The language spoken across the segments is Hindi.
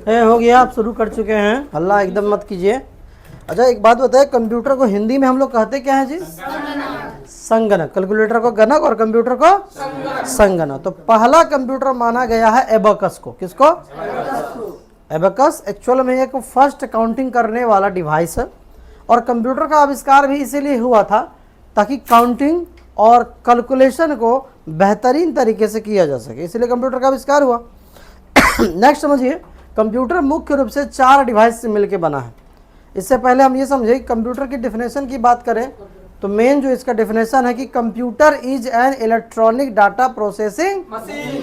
हो गया, आप शुरू कर चुके हैं, हल्ला एकदम मत कीजिए। अच्छा एक बात बताए, कंप्यूटर को हिंदी में हम लोग कहते क्या है जी? संगणक। कैलकुलेटर को गणक और कंप्यूटर को संगणक। तो पहला कंप्यूटर माना गया है एबकस को। किसको? एबकस एक्चुअल में एक फर्स्ट काउंटिंग करने वाला डिवाइस है, और कंप्यूटर का आविष्कार भी इसीलिए हुआ था ताकि काउंटिंग और कैलकुलेशन को बेहतरीन तरीके से किया जा सके, इसलिए कंप्यूटर का आविष्कार हुआ। नेक्स्ट समझिए, कंप्यूटर मुख्य रूप से 4 डिवाइस से मिलकर बना है। इससे पहले हम ये समझे, कंप्यूटर की डेफिनेशन की बात करें तो मेन जो इसका डेफिनेशन है कि computer is an electronic data processing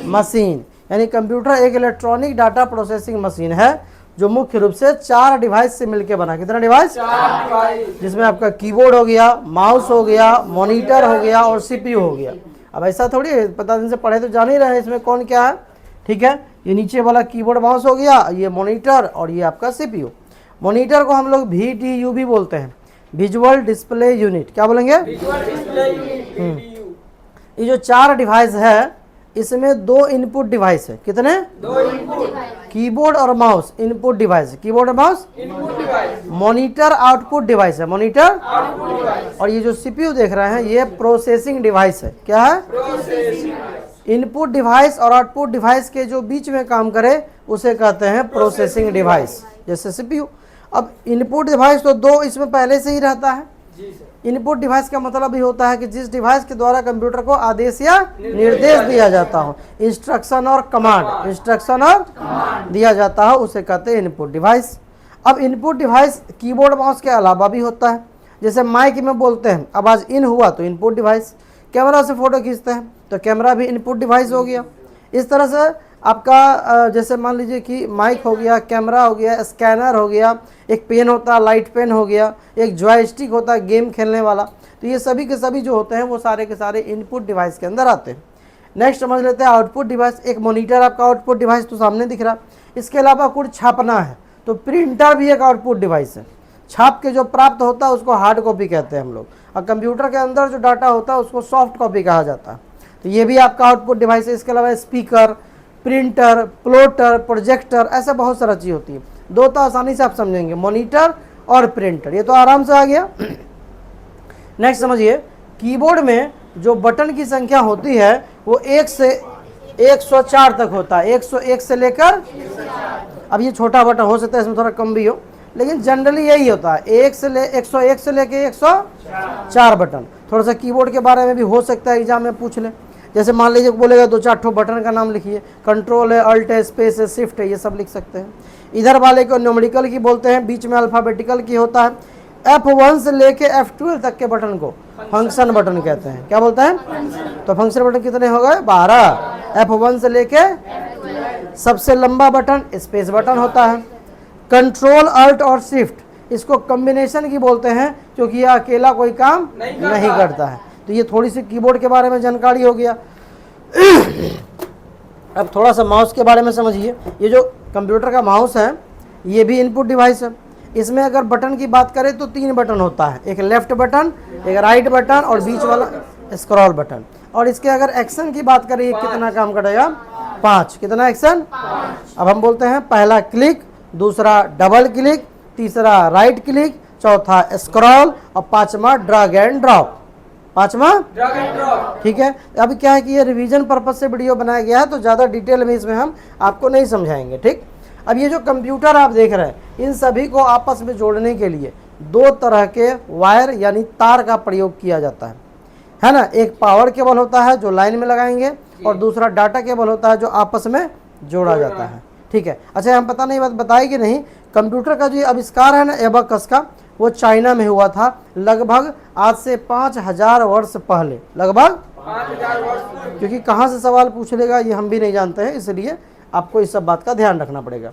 machine, यानी कंप्यूटर एक इलेक्ट्रॉनिक डाटा प्रोसेसिंग मशीन है जो मुख्य रूप से 4 डिवाइस से मिलकर बना। कितना डिवाइस? 4 डिवाइस, जिसमें आपका कीबोर्ड हो गया, माउस हो गया, मॉनिटर हो गया और सीपीयू हो गया। अब ऐसा थोड़ी है, पता दिन से पढ़े तो जान ही रहे हैं इसमें कौन क्या है। ठीक है, ये नीचे वाला कीबोर्ड माउस हो गया, ये मॉनिटर और ये आपका सीपीयू। मॉनिटर को हम लोग VDU भी बोलते हैं, विजुअल डिस्प्ले यूनिट। क्या बोलेंगे? Visual display unit. ये जो 4 डिवाइस है इसमें 2 इनपुट डिवाइस है। कितने? 2 इनपुट। कीबोर्ड और माउस इनपुट डिवाइस है, कीबोर्ड और mouse input device. Monitor output device है, मॉनिटर आउटपुट डिवाइस। और ये जो सीपीयू देख रहे हैं ये प्रोसेसिंग डिवाइस है। क्या है? प्रोसेसिंग। इनपुट डिवाइस और आउटपुट डिवाइस के जो बीच में काम करे उसे कहते हैं प्रोसेसिंग डिवाइस, जैसे सीपीयू। अब इनपुट डिवाइस तो 2 इसमें पहले से ही रहता है। इनपुट डिवाइस का मतलब भी होता है कि जिस डिवाइस के द्वारा कंप्यूटर को आदेश या निर्देश दिया जाता हो, इंस्ट्रक्शन और कमांड, इंस्ट्रक्शन और दिया जाता हो, उसे कहते हैं इनपुट डिवाइस। अब इनपुट डिवाइस कीबोर्ड माउस के अलावा भी होता है, जैसे माइक में बोलते हैं आवाज इन हुआ तो इनपुट डिवाइस। कैमरा से फोटो खींचते हैं तो कैमरा भी इनपुट डिवाइस हो गया। इस तरह से आपका जैसे मान लीजिए कि माइक हो गया, कैमरा हो गया, स्कैनर हो गया, एक पेन होता है लाइट पेन हो गया, एक जॉयस्टिक होता है गेम खेलने वाला। तो ये सभी के सभी जो होते हैं वो सारे के सारे इनपुट डिवाइस के अंदर आते हैं। नेक्स्ट समझ लेते हैं आउटपुट डिवाइस। एक मॉनिटर आपका आउटपुट डिवाइस तो सामने दिख रहा। इसके अलावा कुछ छापना है तो प्रिंटर भी एक आउटपुट डिवाइस है। छाप के जो प्राप्त होता है उसको हार्ड कॉपी कहते हैं हम लोग, और कंप्यूटर के अंदर जो डाटा होता है उसको सॉफ्ट कॉपी कहा जाता है। तो ये भी आपका आउटपुट डिवाइस है। इसके अलावा स्पीकर, प्रिंटर, प्लॉटर, प्रोजेक्टर, ऐसा बहुत सारा चीज़ होती है। 2 तो आसानी से आप समझेंगे, मॉनिटर और प्रिंटर, ये तो आराम से आ गया। नेक्स्ट समझिए, कीबोर्ड में जो बटन की संख्या होती है वो 1 से 104 तक होता है। 101 से लेकर, अब ये छोटा बटन हो सकता है इसमें थोड़ा कम भी हो, लेकिन जनरली यही होता है 101 से लेकर 104 बटन। थोड़ा सा कीबोर्ड के बारे में भी हो सकता है एग्जाम में पूछ ले, जैसे मान लीजिए बोलेगा 2-4 ठो बटन का नाम लिखिए, कंट्रोल है, अल्ट है, स्पेस है, शिफ्ट है, ये सब लिख सकते हैं। इधर वाले को न्यूमेरिकल की बोलते हैं, बीच में अल्फाबेटिकल की होता है। F1 से लेके F12 तक के बटन को फंक्शन बटन कहते हैं। क्या बोलते हैं? तो फंक्शन बटन कितने हो गए? 12। F1 से लेके सबसे लंबा बटन स्पेस बटन होता है। कंट्रोल, अल्ट और शिफ्ट इसको कॉम्बिनेशन की बोलते हैं, क्योंकि यह अकेला कोई काम नहीं करता है। तो ये थोड़ी सी कीबोर्ड के बारे में जानकारी हो गया। अब थोड़ा सा माउस के बारे में समझिए। ये जो कंप्यूटर का माउस है ये भी इनपुट डिवाइस है। इसमें अगर बटन की बात करें तो 3 बटन होता है, एक लेफ्ट बटन, एक राइट बटन और बीच वाला स्क्रॉल बटन। और इसके अगर एक्शन की बात करें, कितना काम करेगा? 5। कितना एक्शन? अब हम बोलते हैं पहला क्लिक, दूसरा डबल क्लिक, तीसरा राइट क्लिक, चौथा स्क्रॉल और 5वां ड्रैग एंड ड्रॉप। 5वां ड्रैग एंड ड्रॉप। ठीक है, अभी क्या है कि ये रिवीजन पर्पज से वीडियो बनाया गया है, तो ज़्यादा डिटेल में इसमें हम आपको नहीं समझाएंगे। ठीक, अब ये जो कंप्यूटर आप देख रहे हैं इन सभी को आपस में जोड़ने के लिए 2 तरह के वायर यानी तार का प्रयोग किया जाता है ना। एक पावर केबल होता है जो लाइन में लगाएंगे, और दूसरा डाटा केबल होता है जो आपस में जोड़ा जाता है। ठीक है, अच्छा हम पता नहीं बात बताई कि नहीं, कंप्यूटर का जो आविष्कार है ना एबकस का, वो चाइना में हुआ था लगभग आज से 5000 वर्ष पहले। लगभग 5000 वर्ष। क्योंकि कहाँ से सवाल पूछ लेगा ये हम भी नहीं जानते हैं, इसलिए आपको इस सब बात का ध्यान रखना पड़ेगा।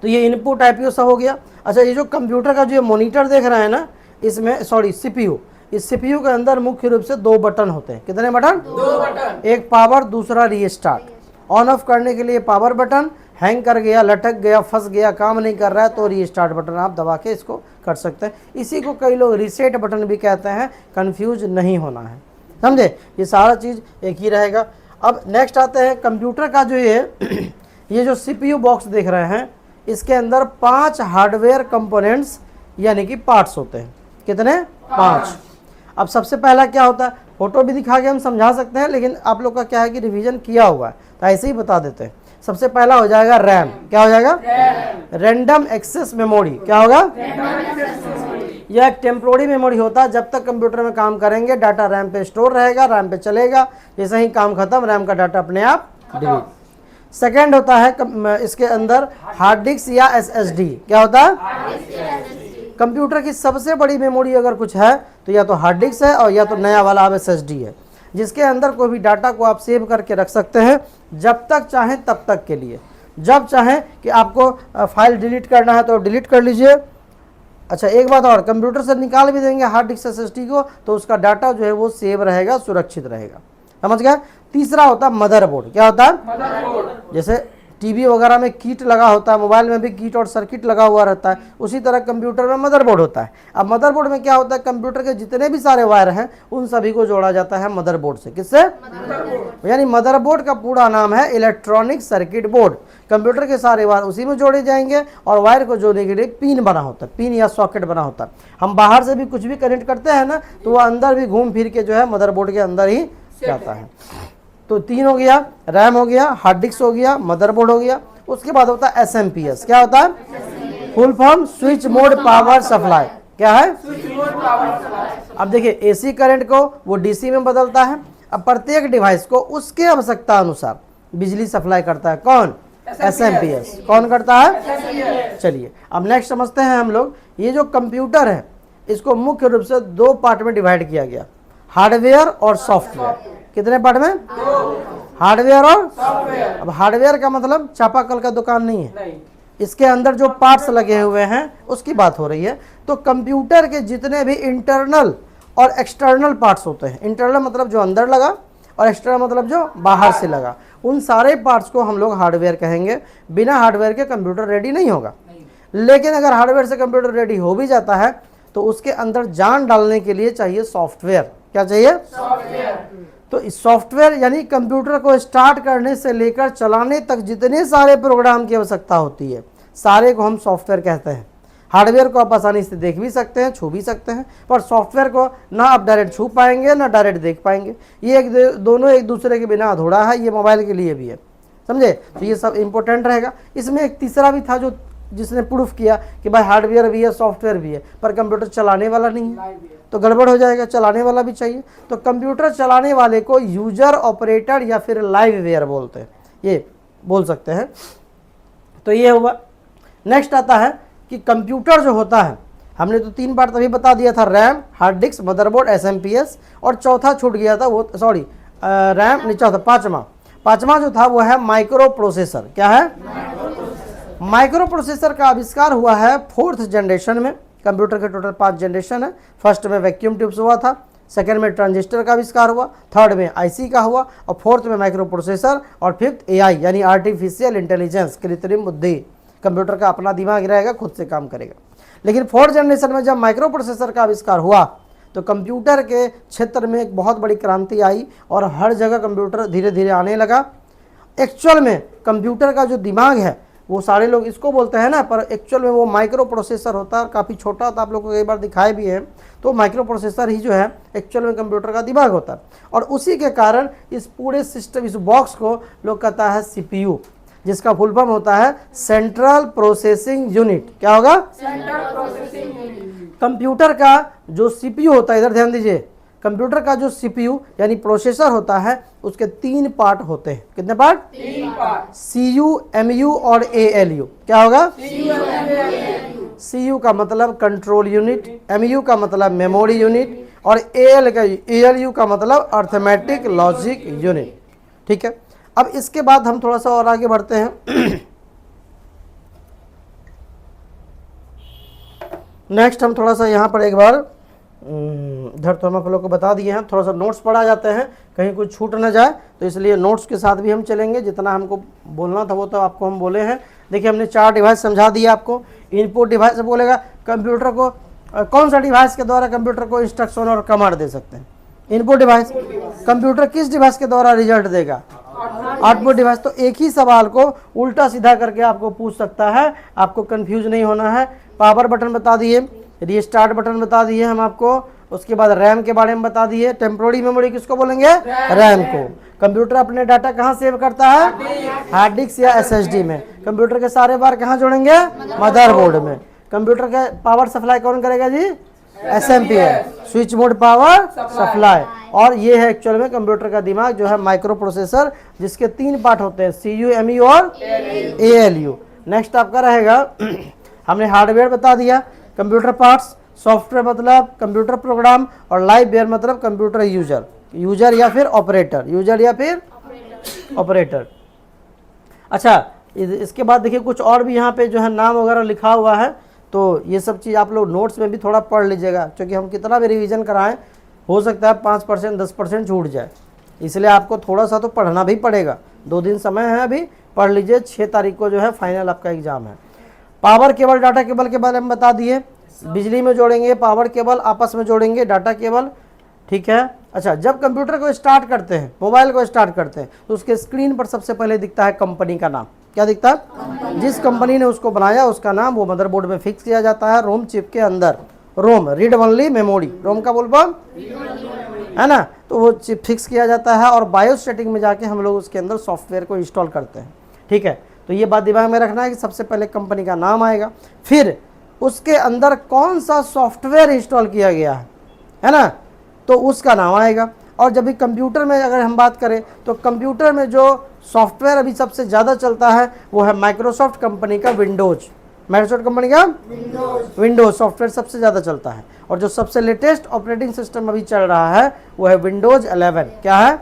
तो ये इनपुट आईपीओ सब हो गया। अच्छा, ये जो कंप्यूटर का जो मॉनिटर देख रहे हैं ना, इसमें सीपीयू, इस सीपीयू के अंदर मुख्य रूप से 2 बटन होते हैं। कितने बटन? 2 बटन। एक पावर, दूसरा रीस्टार्ट। ऑन ऑफ करने के लिए पावर बटन, हैंग कर गया, लटक गया, फंस गया, काम नहीं कर रहा है तो रीस्टार्ट बटन आप दबा के इसको कर सकते हैं। इसी को कई लोग रीसेट बटन भी कहते हैं, कंफ्यूज नहीं होना है, समझे। ये सारा चीज़ एक ही रहेगा। अब नेक्स्ट आते हैं कंप्यूटर का जो ये जो सीपीयू बॉक्स देख रहे हैं इसके अंदर 5 हार्डवेयर कंपोनेंट्स यानी कि पार्ट्स होते हैं। कितने? 5। अब सबसे पहला क्या होता है, फोटो भी दिखा के हम समझा सकते हैं, लेकिन आप लोग का क्या है कि रिवीजन किया हुआ है तो ऐसे ही बता देते हैं। सबसे पहला हो जाएगा रैम। क्या हो जाएगा? Random access memory. क्या होगा? यह एक टेम्पोररी मेमोरी होता है, जब तक कंप्यूटर में काम करेंगे डाटा रैम पे स्टोर रहेगा, रैम पे चलेगा, जैसे ही काम खत्म रैम का डाटा अपने आप डिलीट। सेकेंड होता है इसके अंदर हार्ड डिस्क या एसएसडी। क्या होता है? कंप्यूटर की सबसे बड़ी मेमोरी अगर कुछ है तो या तो हार्ड डिस्क है और या तो नया वाला अब एसएसडी है, जिसके अंदर कोई भी डाटा को आप सेव करके रख सकते हैं जब तक चाहें तब तक के लिए। जब चाहें कि आपको फाइल डिलीट करना है तो डिलीट कर लीजिए। अच्छा एक बात और, कंप्यूटर से निकाल भी देंगे हार्ड डिस्क एसएसडी को तो उसका डाटा जो है वो सेव रहेगा, सुरक्षित रहेगा। समझ गए? तीसरा होता है मदरबोर्ड। क्या होता है? मदरबोर्ड। जैसे टीवी वगैरह में कीट लगा होता है, मोबाइल में भी कीट और सर्किट लगा हुआ रहता है, उसी तरह कंप्यूटर में मदरबोर्ड होता है। अब मदरबोर्ड में क्या होता है, कंप्यूटर के जितने भी सारे वायर हैं उन सभी को जोड़ा जाता है मदरबोर्ड से। किससे? यानी मदरबोर्ड का पूरा नाम है इलेक्ट्रॉनिक सर्किट बोर्ड। कंप्यूटर के सारे वायर उसी में जोड़े जाएंगे और वायर को जोड़ने के लिए पिन बना होता है, पिन या सॉकेट बना होता है। हम बाहर से भी कुछ भी कनेक्ट करते हैं ना तो वह अंदर भी घूम फिर के जो है मदरबोर्ड के अंदर ही जाता है। तो 3 हो गया, रैम हो गया, हार्ड डिस्क हो गया, मदरबोर्ड हो गया। उसके बाद होता है एसएमपीएस। क्या होता है? Full form switch mode power supply. क्या है? अब देखिए एसी करंट को वो डीसी में बदलता है। अब प्रत्येक डिवाइस को उसके आवश्यकता अनुसार बिजली सप्लाई करता है। कौन? एसएमपीएस। कौन करता है? चलिए अब नेक्स्ट समझते हैं हम लोग। ये जो कंप्यूटर है इसको मुख्य रूप से 2 पार्ट में डिवाइड किया गया, हार्डवेयर और सॉफ्टवेयर। कितने पार्ट में? 2। हार्डवेयर और सॉफ्टवेयर। अब हार्डवेयर का मतलब चापाकल का दुकान नहीं है, इसके अंदर जो पार्ट्स लगे हुए हैं उसकी बात हो रही है। तो कंप्यूटर के जितने भी इंटरनल और एक्सटर्नल पार्ट्स होते हैं, इंटरनल मतलब जो अंदर लगा और एक्सटर्नल मतलब जो बाहर से लगा, उन सारे पार्ट्स को हम लोग हार्डवेयर कहेंगे। बिना हार्डवेयर के कंप्यूटर रेडी नहीं होगा। लेकिन अगर हार्डवेयर से कंप्यूटर रेडी हो भी जाता है तो उसके अंदर जान डालने के लिए चाहिए सॉफ्टवेयर। क्या चाहिए? सॉफ्टवेयर। तो इस सॉफ्टवेयर यानी कंप्यूटर को स्टार्ट करने से लेकर चलाने तक जितने सारे प्रोग्राम की आवश्यकता होती है सारे को हम सॉफ्टवेयर कहते हैं। हार्डवेयर को आप आसानी से देख भी सकते हैं, छू भी सकते हैं, पर सॉफ्टवेयर को ना आप डायरेक्ट छू पाएंगे ना डायरेक्ट देख पाएंगे। ये दोनों एक दूसरे के बिना अधूरा है। ये मोबाइल के लिए भी है, समझे? तो ये सब इंपॉर्टेंट रहेगा। इसमें एक तीसरा भी था जो जिसने प्रूफ किया कि भाई हार्डवेयर भी है सॉफ्टवेयर भी है, पर कंप्यूटर चलाने वाला नहीं है, तो गड़बड़ हो जाएगा। चलाने वाला भी चाहिए। तो कंप्यूटर चलाने वाले को यूजर ऑपरेटर या फिर लाइववेयर बोलते हैं, ये बोल सकते हैं। तो ये हुआ। नेक्स्ट आता है कि कंप्यूटर जो होता है, हमने तो 3 बार तभी बता दिया था, RAM, hard disk, motherboard, SMPS, और चौथा छूट गया था वो, सॉरी रैम नहीं, चौथा पांचवा जो था वो है माइक्रो प्रोसेसर। क्या है? माइक्रो प्रोसेसर का आविष्कार हुआ है 4th जनरेशन में। कंप्यूटर के टोटल 5 जनरेशन है। फर्स्ट में वैक्यूम ट्यूब्स हुआ था, सेकंड में ट्रांजिस्टर का आविष्कार हुआ, थर्ड में आईसी का हुआ और फोर्थ में माइक्रो प्रोसेसर और फिफ्थ एआई यानी आर्टिफिशियल इंटेलिजेंस, कृत्रिम बुद्धि। कंप्यूटर का अपना दिमाग रहेगा, खुद से काम करेगा। लेकिन 4th जनरेशन में जब माइक्रो प्रोसेसर का आविष्कार हुआ तो कंप्यूटर के क्षेत्र में एक बहुत बड़ी क्रांति आई और हर जगह कंप्यूटर धीरे धीरे आने लगा। एक्चुअल में कंप्यूटर का जो दिमाग है वो सारे लोग इसको बोलते हैं ना, पर एक्चुअल में वो माइक्रो प्रोसेसर होता है, काफ़ी छोटा होता है। आप लोगों को कई बार दिखाए भी है। तो माइक्रो प्रोसेसर ही जो है एक्चुअल में कंप्यूटर का दिमाग होता है और उसी के कारण इस पूरे सिस्टम, इस बॉक्स को लोग कहता है सीपीयू, जिसका फुल फॉर्म होता है सेंट्रल प्रोसेसिंग यूनिट। क्या होगा? Central processing unit. कंप्यूटर का जो सीपीयू होता है, इधर ध्यान दीजिए, कंप्यूटर का जो सीपीयू यानी प्रोसेसर होता है उसके 3 पार्ट होते हैं। कितने पार्ट? 3 पार्ट। सीयू, एमयू और एएलयू। क्या होगा? सीयू का मतलब कंट्रोल यूनिट, एमयू का मतलब मेमोरी यूनिट और एएलयू का मतलब अर्थमेटिक लॉजिक यूनिट। ठीक है। अब इसके बाद हम थोड़ा सा और आगे बढ़ते हैं। नेक्स्ट हम थोड़ा सा यहाँ पर एक बार इधर तो हम आप लोग को बता दिए हैं, थोड़ा सा नोट्स पढ़ा जाते हैं, कहीं कुछ छूट ना जाए, तो इसलिए नोट्स के साथ भी हम चलेंगे। जितना हमको बोलना था वो तो आपको हम बोले हैं। देखिए हमने 4 डिवाइस समझा दिया आपको। इनपुट डिवाइस बोलेगा कंप्यूटर को, कौन सा डिवाइस के द्वारा कंप्यूटर को इंस्ट्रक्शन और कमांड दे सकते हैं? Input device. कंप्यूटर किस डिवाइस के द्वारा रिजल्ट देगा? Output device. तो एक ही सवाल को उल्टा सीधा करके आपको पूछ सकता है, आपको कंफ्यूज नहीं होना है। पावर बटन बता दिए, रीस्टार्ट बटन बता दिए हम आपको, उसके बाद रैम के बारे में बता दिए। टेम्पोररी मेमोरी किसको बोलेंगे? रैम को। कंप्यूटर अपने डाटा कहाँ सेव करता है? हार्ड डिस्क या एसएसडी में। कंप्यूटर के सारे बार कहाँ जोड़ेंगे? मदरबोर्ड में। कंप्यूटर का पावर सप्लाई कौन करेगा जी? एसएमपी है, स्विच मोड पावर सप्लाई। और ये है एक्चुअल में कंप्यूटर का दिमाग जो है माइक्रो प्रोसेसर, जिसके 3 पार्ट होते हैं, CU, MU और ALU। नेक्स्ट आपका रहेगा हमने हार्डवेयर बता दिया, कंप्यूटर पार्ट्स, सॉफ्टवेयर मतलब कंप्यूटर प्रोग्राम, और लाइववेयर मतलब कंप्यूटर यूजर या फिर ऑपरेटर। अच्छा, इसके बाद देखिए कुछ और भी यहाँ पे जो है नाम वगैरह लिखा हुआ है, तो ये सब चीज़ आप लोग नोट्स में भी थोड़ा पढ़ लीजिएगा, क्योंकि हम कितना भी रिवीजन कराएं हो सकता है 5% 10% छूट जाए, इसलिए आपको थोड़ा सा तो पढ़ना भी पड़ेगा। 2 दिन समय है, अभी पढ़ लीजिए। 6 तारीख को जो है फाइनल आपका एग्जाम है। पावर केबल, डाटा केबल के बारे में बता दिए। बिजली में जोड़ेंगे, पावर केबल आपस में जोड़ेंगे, डाटा केबल, ठीक है। अच्छा, जब कंप्यूटर को स्टार्ट करते हैं, मोबाइल को स्टार्ट करते हैं, तो उसके स्क्रीन पर सबसे पहले दिखता है कंपनी का नाम। क्या दिखता है? जिस कंपनी ने उसको बनाया उसका नाम वो मदरबोर्ड में फिक्स किया जाता है। रोम चिप के अंदर, रोम रीड ओनली मेमोरी, रोम का बोल पाओ है ना, तो वो चिप फिक्स किया जाता है और बायोस सेटिंग में जाके हम लोग उसके अंदर सॉफ्टवेयर को इंस्टॉल करते हैं, ठीक है। तो ये बात दिमाग में रखना है कि सबसे पहले कंपनी का नाम आएगा, फिर उसके अंदर कौन सा सॉफ्टवेयर इंस्टॉल किया गया है ना, तो उसका नाम आएगा। और जब भी कंप्यूटर में अगर हम बात करें तो कंप्यूटर में जो सॉफ्टवेयर अभी सबसे ज़्यादा चलता है वो है माइक्रोसॉफ्ट कंपनी का विंडोज़। माइक्रोसॉफ्ट कंपनी का विंडोज़ सॉफ्टवेयर सबसे ज़्यादा चलता है। और जो सबसे लेटेस्ट ऑपरेटिंग सिस्टम अभी चल रहा है वो है विंडोज़ 11। क्या है?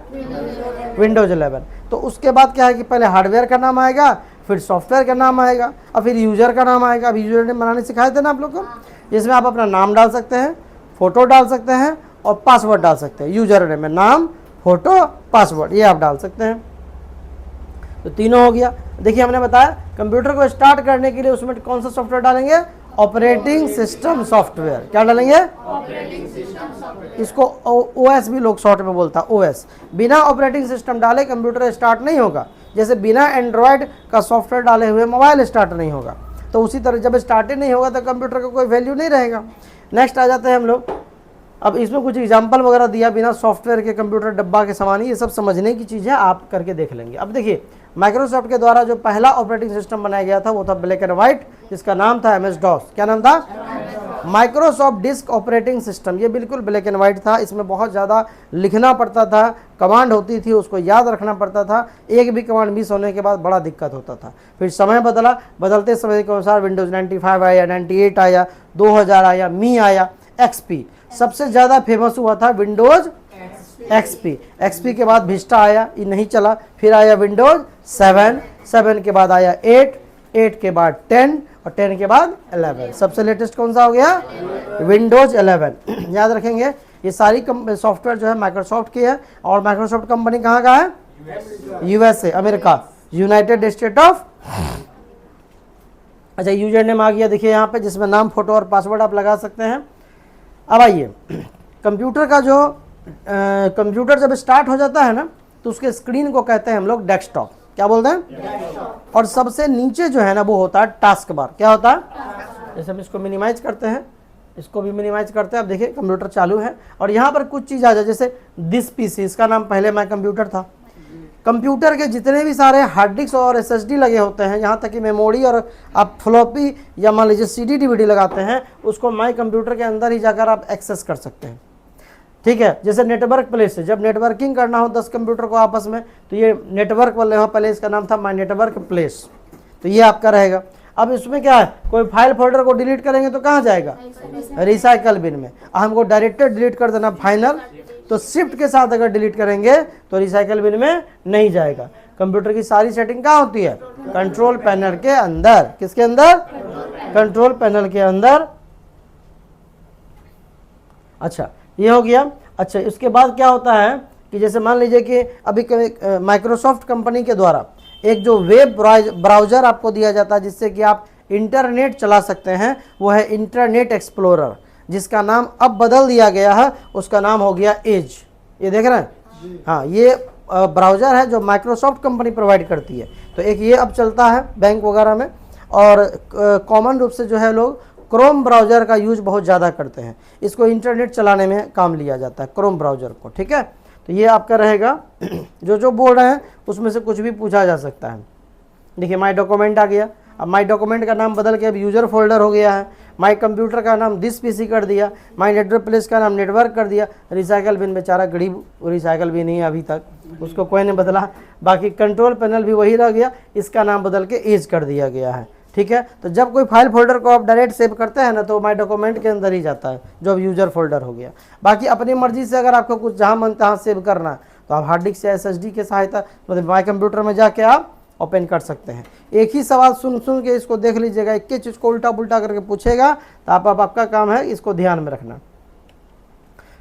विंडोज़ 11। तो उसके बाद क्या है कि पहले हार्डवेयर का नाम आएगा, फिर सॉफ्टवेयर का नाम आएगा और फिर यूज़र का नाम आएगा। अभी यूज़र ने बनाने सिखाए थे ना आप लोग को, जिसमें आप अपना नाम डाल सकते हैं, फ़ोटो डाल सकते हैं और पासवर्ड डाल सकते हैं। यूज़र ने में नाम, फोटो, पासवर्ड ये आप डाल सकते हैं। तो तीनों हो गया। देखिए हमने बताया कंप्यूटर को स्टार्ट करने के लिए उसमें कौन सा सॉफ्टवेयर डालेंगे? Operating system software. क्या डालेंगे? Operating system software. इसको OS भी लोग शॉर्ट में बोलता है, OS। बिना ऑपरेटिंग सिस्टम डाले कंप्यूटर स्टार्ट नहीं होगा, जैसे बिना एंड्रॉयड का सॉफ्टवेयर डाले हुए मोबाइल स्टार्ट नहीं होगा। तो उसी तरह जब स्टार्ट ही नहीं होगा तो कंप्यूटर का कोई वैल्यू नहीं रहेगा। नेक्स्ट आ जाते हैं हम लोग। अब इसमें कुछ एग्जाम्पल वगैरह दिया, बिना सॉफ्टवेयर के कंप्यूटर डब्बा के समान, ये सब समझने की चीज़ है, आप करके देख लेंगे। अब देखिए माइक्रोसॉफ्ट के द्वारा जो पहला ऑपरेटिंग सिस्टम बनाया गया था वो था ब्लैक एंड व्हाइट, जिसका नाम था MS-DOS। क्या नाम था? Microsoft disk operating system. ये बिल्कुल ब्लैक एंड व्हाइट था, इसमें बहुत ज़्यादा लिखना पड़ता था, कमांड होती थी, उसको याद रखना पड़ता था। एक भी कमांड मिस होने के बाद बड़ा दिक्कत होता था। फिर समय बदला, बदलते समय के अनुसार विंडोज़ 95 आया, 98 आया, 2000 आया, मी आया, XP। सबसे ज़्यादा फेमस हुआ था विंडोज़ XP के बाद विस्टा आया, ये नहीं चला। फिर आया विंडोज़ 7 के बाद आया 8 के बाद 10 और 10 के बाद 11। सबसे लेटेस्ट कौन सा हो गया? विंडोज़ 11। याद रखेंगे ये सारी सॉफ्टवेयर जो है माइक्रोसॉफ्ट की है। और माइक्रोसॉफ्ट कंपनी कहाँ का है? USA, America, United state of. अच्छा, यूजर नेम आ गया देखिए यहाँ पे, जिसमें नाम, फोटो और पासवर्ड आप लगा सकते हैं। अब आइए, कंप्यूटर का जो कंप्यूटर जब स्टार्ट हो जाता है ना तो उसके स्क्रीन को कहते हैं हम लोग डेस्कटॉप। क्या बोलते हैं? और सबसे नीचे जो है ना वो होता है टास्क बार। क्या होता है? जैसे हम इसको मिनिमाइज करते हैं, इसको भी मिनिमाइज करते हैं। अब देखिए कंप्यूटर चालू है और यहाँ पर कुछ चीज़ आ जाए, जैसे दिस PC, इसका नाम पहले माई कंप्यूटर था। कंप्यूटर के जितने भी सारे हार्ड डिस्क और SSD लगे होते हैं, यहाँ तक कि मेमोरी और आप फ्लॉपी या मान लीजिए CD DVD लगाते हैं, उसको माई कंप्यूटर के अंदर ही जाकर आप एक्सेस कर सकते हैं, ठीक है। जैसे नेटवर्क प्लेस से जब नेटवर्किंग करना हो 10 कंप्यूटर को आपस में, तो ये नेटवर्क वाले प्लेस का नाम था माई नेटवर्क प्लेस, तो ये आपका रहेगा। अब इसमें क्या है, कोई फाइल फोल्डर को डिलीट करेंगे तो कहाँ जाएगा? रिसाइकल बिन में। हमको डायरेक्ट डिलीट कर देना फाइनल, तो शिफ्ट के साथ अगर डिलीट करेंगे तो रिसाइकल बिन में नहीं जाएगा। कंप्यूटर की सारी सेटिंग कहाँ होती है? कंट्रोल पैनल के अंदर। किसके अंदर? कंट्रोल पैनल के अंदर। अच्छा, ये हो गया। अच्छा, इसके बाद क्या होता है कि जैसे मान लीजिए कि अभी माइक्रोसॉफ्ट कंपनी के द्वारा एक जो वेब ब्राउज़र आपको दिया जाता है जिससे कि आप इंटरनेट चला सकते हैं, वो है इंटरनेट एक्सप्लोरर, जिसका नाम अब बदल दिया गया है, उसका नाम हो गया एज। ये देख रहे हैं? हाँ, ये ब्राउज़र है जो माइक्रोसॉफ्ट कंपनी प्रोवाइड करती है। तो एक ये अब चलता है बैंक वगैरह में, और कॉमन रूप से जो है लोग क्रोम ब्राउज़र का यूज बहुत ज़्यादा करते हैं। इसको इंटरनेट चलाने में काम लिया जाता है क्रोम ब्राउज़र को, ठीक है। तो ये आपका रहेगा। जो बोल रहे हैं उसमें से कुछ भी पूछा जा सकता है। देखिए माई डॉक्यूमेंट आ गया। अब माई डॉक्यूमेंट का नाम बदल के अब यूज़र फोल्डर हो गया है। माई कंप्यूटर का नाम दिस पीसी कर दिया। माई नेटवर्क प्लेस का नाम नेटवर्क कर दिया। रिसाइकल बिन बेचारा गरीब रिसाइकल भी नहीं है अभी तक, उसको कोई नहीं बदला। बाकी कंट्रोल पैनल भी वही रह गया, इसका नाम बदल के एज कर दिया गया है, ठीक है। तो जब कोई फाइल फोल्डर को आप डायरेक्ट सेव करते हैं ना तो माई डॉक्यूमेंट के अंदर ही जाता है, जो अब यूज़र फोल्डर हो गया। बाकी अपनी मर्जी से अगर आपको कुछ जहाँ मन तहाँ सेव करना है तो आप हार्ड डिस्क या SSD के सहायता मतलब माई कंप्यूटर में जाके आप ओपन कर सकते हैं। एक ही सवाल सुन के इसको देख लीजिएगा, एक ही चीज़ को उल्टा पुल्टा करके पूछेगा तो आपका काम है इसको ध्यान में रखना।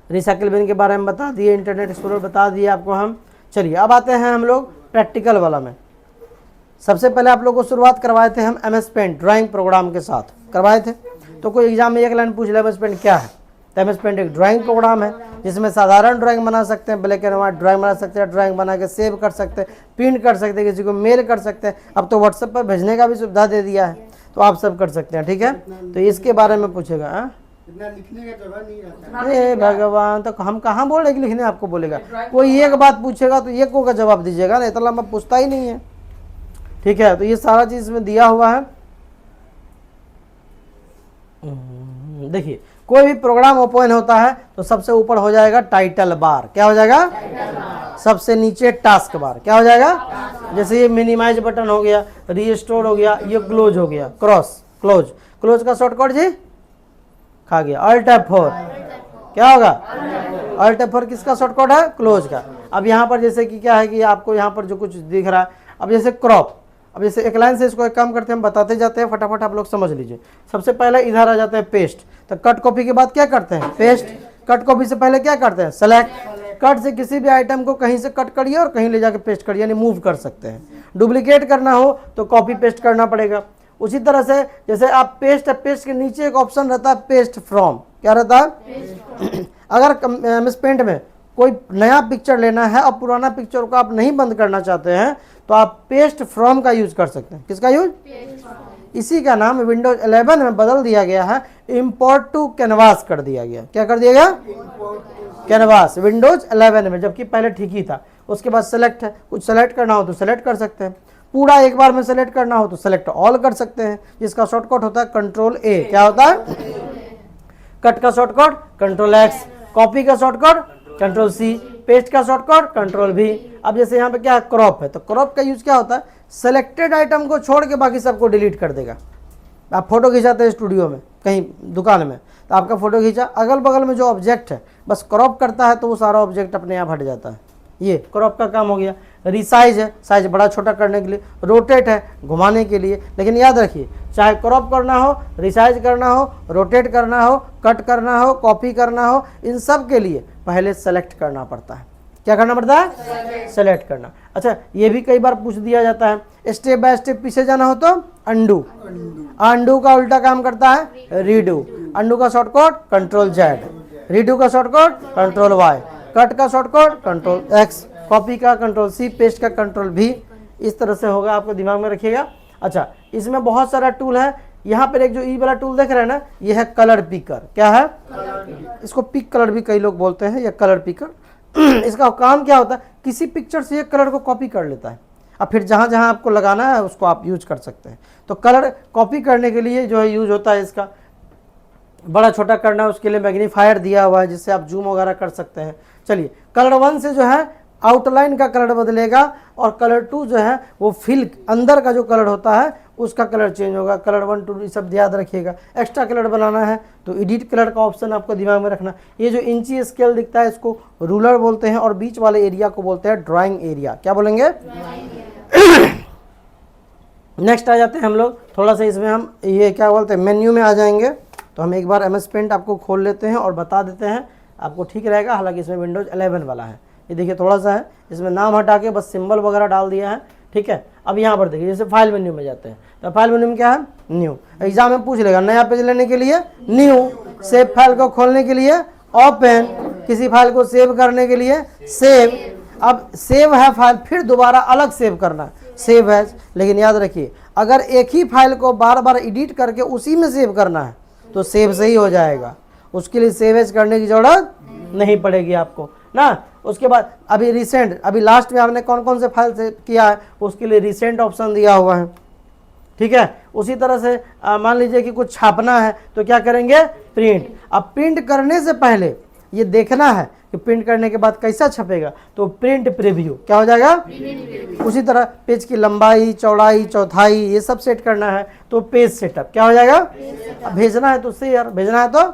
रिसाइकिल बिन के बारे में बता दिए, इंटरनेट एक्सप्लोरर बता दिए आपको हम। चलिए अब आते हैं हम लोग प्रैक्टिकल वाला में। सबसे पहले आप लोगों को शुरुआत करवाए थे हम MS पेंट ड्राइंग प्रोग्राम के साथ करवाए थे। तो कोई एग्जाम में एक लाइन पूछ ले MS पेंट क्या है, तो MS पेंट एक ड्राइंग प्रोग्राम है जिसमें साधारण ड्राइंग बना सकते हैं, ब्लैक एंड व्हाइट ड्राइंग बना सकते हैं, ड्राइंग बना के सेव कर सकते हैं, प्रिंट कर सकते हैं, किसी को मेल कर सकते हैं। अब तो व्हाट्सएप पर भेजने का भी सुविधा दे दिया है, तो आप सब कर सकते हैं, ठीक है। तो इसके बारे में पूछेगा। लिखने का जगह नहीं रहता। अरे भगवान, तो हम कहाँ बोल रहे कि लिखने आपको बोलेगा। कोई एक बात पूछेगा तो एक को का जवाब दीजिएगा ना, इतना लंबा पूछता ही नहीं है, ठीक है। तो ये सारा चीज इसमें दिया हुआ है। देखिए कोई भी प्रोग्राम ओपन होता है तो सबसे ऊपर हो जाएगा टाइटल बार, क्या हो जाएगा, सबसे नीचे टास्क बार, क्या हो जाएगा। जैसे ये मिनिमाइज बटन हो गया, रीस्टोर हो गया, ये क्लोज हो गया, क्लोज का शॉर्टकट जी खा गया, Alt F4 क्या होगा, Alt F4 किसका शॉर्टकट है, क्लोज का। अब यहाँ पर जैसे कि क्या है कि आपको यहाँ पर जो कुछ दिख रहा है, अब जैसे क्रॉप, अब जैसे एक लाइन से इसको एक काम करते हैं, हम बताते जाते हैं, फटाफट आप लोग समझ लीजिए। सबसे पहले इधर आ जाते हैं पेस्ट, तो कट कॉपी के बाद क्या करते हैं, पेस्ट। कट कॉपी से पहले क्या करते हैं, सेलेक्ट। कट से किसी भी आइटम को कहीं से कट करिए और कहीं ले जाके पेस्ट करिए, यानी मूव कर सकते हैं। डुप्लीकेट करना हो तो कॉपी पेस्ट करना पड़ेगा। उसी तरह से जैसे आप पेस्ट के नीचे एक ऑप्शन रहता है पेस्ट फ्रॉम, क्या रहता है। अगर MS पेंट में कोई नया पिक्चर लेना है और पुराना पिक्चर को आप नहीं बंद करना चाहते हैं तो आप पेस्ट फ्रॉम का यूज कर सकते हैं। किसका यूज, इसी का नाम विंडोज 11 में बदल दिया गया है, इंपोर्ट टू कैनवास कर दिया गया। क्या कर दिया गया, कैनवास, विंडोज 11 में, जबकि पहले ठीक ही था। उसके बाद सेलेक्ट है, कुछ सेलेक्ट करना हो तो सेलेक्ट कर सकते हैं, पूरा एक बार में सेलेक्ट करना हो तो सेलेक्ट ऑल कर सकते हैं, जिसका शॉर्टकट होता है कंट्रोल A। क्या होता है, कट का शॉर्टकट कंट्रोल X, कॉपी का शॉर्टकट कंट्रोल C, पेस्ट का शॉर्टकट कंट्रोल V। अब जैसे यहाँ पे क्या है, क्रॉप है, तो क्रॉप का यूज क्या होता है, सेलेक्टेड आइटम को छोड़ के बाकी सबको डिलीट कर देगा। आप फोटो खिंचाते हैं स्टूडियो में, कहीं दुकान में, तो आपका फोटो खींचा, अगल बगल में जो ऑब्जेक्ट है बस क्रॉप करता है तो वो सारा ऑब्जेक्ट अपने आप हट जाता है। ये क्रॉप का काम हो गया। रिसाइज है, साइज बड़ा छोटा करने के लिए, रोटेट है घुमाने के लिए। लेकिन याद रखिए, चाहे क्रॉप करना हो, रिसाइज करना हो, रोटेट करना हो, कट करना हो, कॉपी करना हो, इन सब के लिए पहले सेलेक्ट करना पड़ता है। क्या करना पड़ता है, सेलेक्ट करना। अच्छा, ये भी कई बार पूछ दिया जाता है, स्टेप बाय स्टेप पीछे जाना हो तो अंडू। अंडू का उल्टा काम करता है रीडू। अंडू का शॉर्टकट कंट्रोल Z, रीडू का शॉर्टकट कंट्रोल Y, कट का शॉर्टकट कंट्रोल X, कॉपी का कंट्रोल C, पेस्ट का कंट्रोल V। इस तरह से होगा, आपको दिमाग में रखिएगा। अच्छा, इसमें बहुत सारा टूल है। यहाँ पर एक जो ई वाला टूल देख रहे हैं ना, ये है कलर पिकर। क्या है, इसको पिक कलर भी कई लोग बोलते हैं, या कलर पिकर। इसका काम क्या होता है, किसी पिक्चर से एक कलर को कॉपी कर लेता है, अब फिर जहाँ जहाँ आपको लगाना है उसको आप यूज कर सकते हैं। तो कलर कॉपी करने के लिए जो है यूज होता है इसका। बड़ा छोटा करना है उसके लिए मैग्नीफायर दिया हुआ है, जिससे आप जूम वगैरह कर सकते हैं। चलिए, कलर 1 से जो है आउटलाइन का कलर बदलेगा, और कलर 2 जो है वो फिल अंदर का जो कलर होता है उसका कलर चेंज होगा। कलर 1 2 सब याद रखिएगा। एक्स्ट्रा कलर बनाना है तो एडिट कलर का ऑप्शन आपको दिमाग में रखना। ये जो इंची स्केल दिखता है इसको रूलर बोलते हैं, और बीच वाले एरिया को बोलते हैं ड्राइंग एरिया। क्या बोलेंगे, नेक्स्ट आ जाते हैं हम लोग थोड़ा सा इसमें, हम ये क्या बोलते हैं मेन्यू में आ जाएंगे। तो हम एक बार MS पेंट आपको खोल लेते हैं और बता देते हैं, आपको ठीक रहेगा। हालांकि इसमें विंडोज 11 वाला है, ये देखिए थोड़ा सा है, इसमें नाम हटा के बस सिंबल वगैरह डाल दिया है, ठीक है। अब यहाँ पर देखिए, जैसे फाइल मेन्यू में जाते हैं, तो फाइल मेन्यू में क्या है, न्यू। एग्जाम में पूछ लेगा, नया पेज लेने के लिए न्यू, सेव फाइल को खोलने के लिए ओपन, किसी फाइल को सेव करने के लिए सेव। अब सेव है फाइल, फिर दोबारा अलग सेव करना है, सेव एज। लेकिन याद रखिए, अगर एक ही फाइल को बार बार एडिट करके उसी में सेव करना है तो सेव से ही हो जाएगा, उसके लिए सेव एज करने की ज़रूरत नहीं पड़ेगी आपको ना। उसके बाद अभी रिसेंट, अभी लास्ट में आपने कौन कौन से फाइल सेव किया है उसके लिए रिसेंट ऑप्शन दिया हुआ है, ठीक है। उसी तरह से मान लीजिए कि कुछ छापना है तो क्या करेंगे, प्रिंट। अब प्रिंट करने से पहले ये देखना है कि प्रिंट करने के बाद कैसा छपेगा, तो प्रिंट प्रीव्यू क्या हो जाएगा। उसी तरह पेज की लंबाई, चौड़ाई, चौथाई ये सब सेट करना है तो पेज सेटअप क्या हो जाएगा। अब भेजना है तो शेयर, भेजना है तो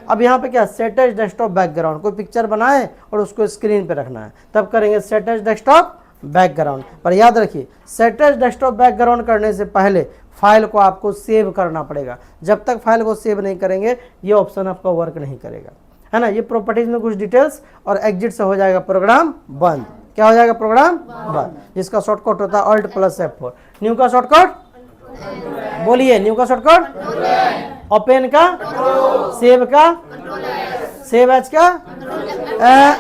अब यहाँ पे क्या, सेट एज डेस्कटॉप बैकग्राउंड, कोई पिक्चर बनाए और उसको स्क्रीन पे रखना है तब करेंगे सेट एज डेस्कटॉप बैकग्राउंड। पर याद रखिए, सेट एज डेस्कटॉप बैकग्राउंड करने से पहले फाइल को आपको सेव करना पड़ेगा। जब तक फाइल को सेव नहीं करेंगे ये ऑप्शन आपका वर्क नहीं करेगा, है ना। ये प्रॉपर्टीज में कुछ डिटेल्स और एग्जिट से हो जाएगा प्रोग्राम बंद। क्या हो जाएगा, प्रोग्राम बंद, जिसका शॉर्टकट होता है Alt + F4। न्यू का शॉर्टकट बोलिए, न्यू का शॉर्टकट, ओपन का, सेव का, सेव एज का